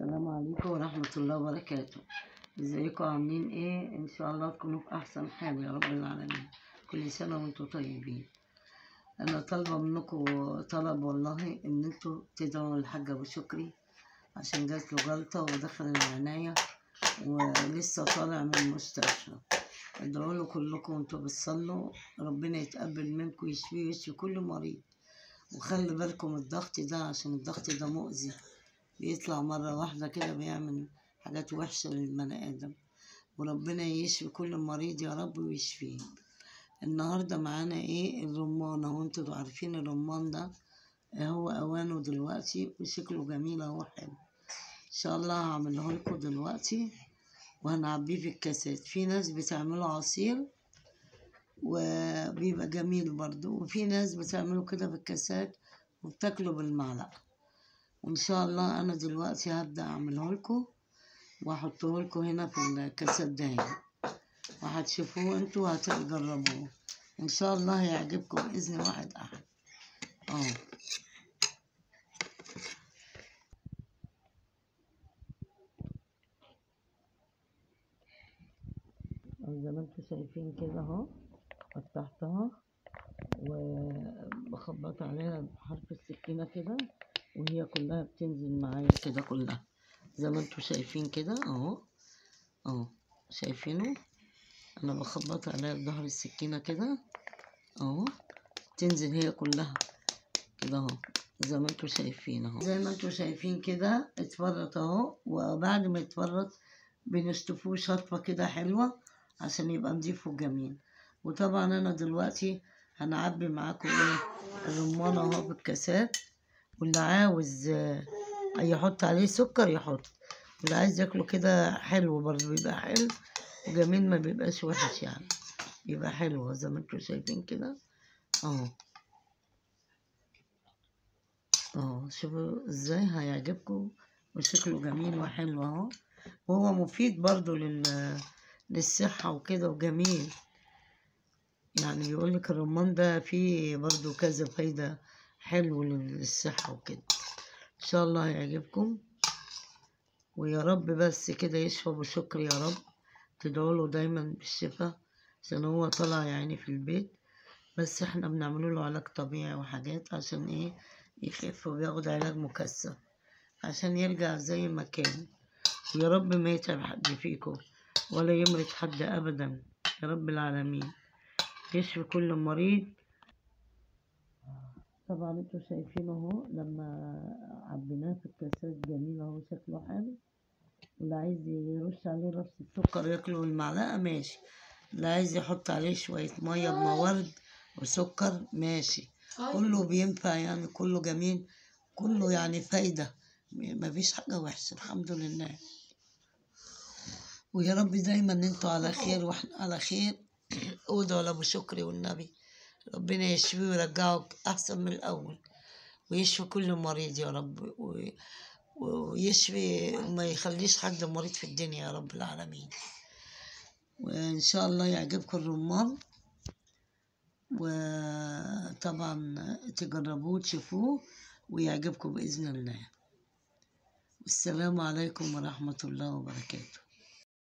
السلام عليكم ورحمة الله وبركاته. ازيكم عاملين ايه؟ ان شاء الله تكونوا في احسن حال يا رب العالمين. كل سنة وانتم طيبين. انا طالبة منكم طلب والله ان انتوا تدعوا للحاج ابو شكري عشان جات له جلطة ودخل العناية ولسه طالع من المستشفى. ادعوا له كلكم وانتوا بتصلوا، ربنا يتقبل منكم ويشفيه ويشفي كل مريض. وخلي بالكم الضغط ده عشان الضغط ده مؤذي، بيطلع مرة واحدة كده بيعمل حاجات وحشة للبني آدم. وربنا يشفي كل مريض يا رب ويشفيه. النهاردة معانا ايه؟ الرمان اهو. انتوا عارفين الرمان ده هو اوانه دلوقتي وشكله جميل اهو حلو. ان شاء الله هعمله لكم دلوقتي وهنعبيه في الكاسات. في ناس بتعمله عصير وبيبقى جميل برضو، وفي ناس بتعمله كده في الكاسات وبتاكله بالمعلقة. وان شاء الله انا دلوقتي هبدأ اعمله لكم واحطه لكم هنا في الكاسات ده وهتشوفوه انتوا وهتجربوه ان شاء الله هيعجبكم باذن واحد احد. زي ما انتوا شايفين كده اهو، فتحتها وبخبط عليها بحرف السكينة كده وهي كلها بتنزل معايا كده كلها زي ما انتوا شايفين كده اهو. شايفينه؟ انا بخبط عليها بظهر السكينة كده اهو، تنزل هي كلها كده اهو زي ما انتوا شايفين اهو. زي ما انتوا شايفين كده اتفرط اهو. وبعد ما يتفرط بنشطفوه شطفة كده حلوة عشان يبقى نضيف وجميل. وطبعا انا دلوقتي هنعبي معاكم ايه الرمان اهو بالكاسات، واللي عاوز يحط عليه سكر يحط، واللي عايز ياكله كده حلو برضه بيبقى حلو وجميل، ما بيبقاش وحش يعني، يبقى حلو زي ما انتوا شايفين كده اهو. شوفوا ازاي هيعجبكم وشكله جميل وحلو اهو. وهو مفيد برضو للصحة وكده وجميل. يعني بيقولك الرمان ده فيه برضو كذا فايدة حلو للصحة وكده. ان شاء الله هيعجبكم ويا رب بس كده يشفى ابو شكر يا رب. تدعوله دايما بالشفاء عشان هو طلع يعني في البيت، بس احنا بنعمله له علاج طبيعي وحاجات عشان ايه يخف، وبياخد علاج مكثف عشان يرجع زي ما كان. ويا رب ما يتعب حد فيكم ولا يمرض حد ابدا يا رب العالمين، يشفي كل مريض. طبعا انتوا شايفين اهو لما عبيناه في الكاسات جميل اهو شكله حلو. واللي عايز يرش عليه رشة سكر ياكله بالمعلقة ماشي، اللي عايز يحط عليه شوية مية بمورد وسكر ماشي، كله بينفع يعني، كله جميل، كله يعني فايدة، مفيش حاجة وحشة الحمد لله. ويا رب دايما انتوا على خير واحنا على خير. ادعوا لابو شكري والنبي ربنا يشفيه ويرجعه احسن من الاول، ويشفي كل مريض يا رب، ويشفي وما يخليش حد مريض في الدنيا يا رب العالمين. وان شاء الله يعجبكم الرمان، وطبعا تجربوه تشوفوه ويعجبكم بإذن الله. والسلام عليكم ورحمة الله وبركاته.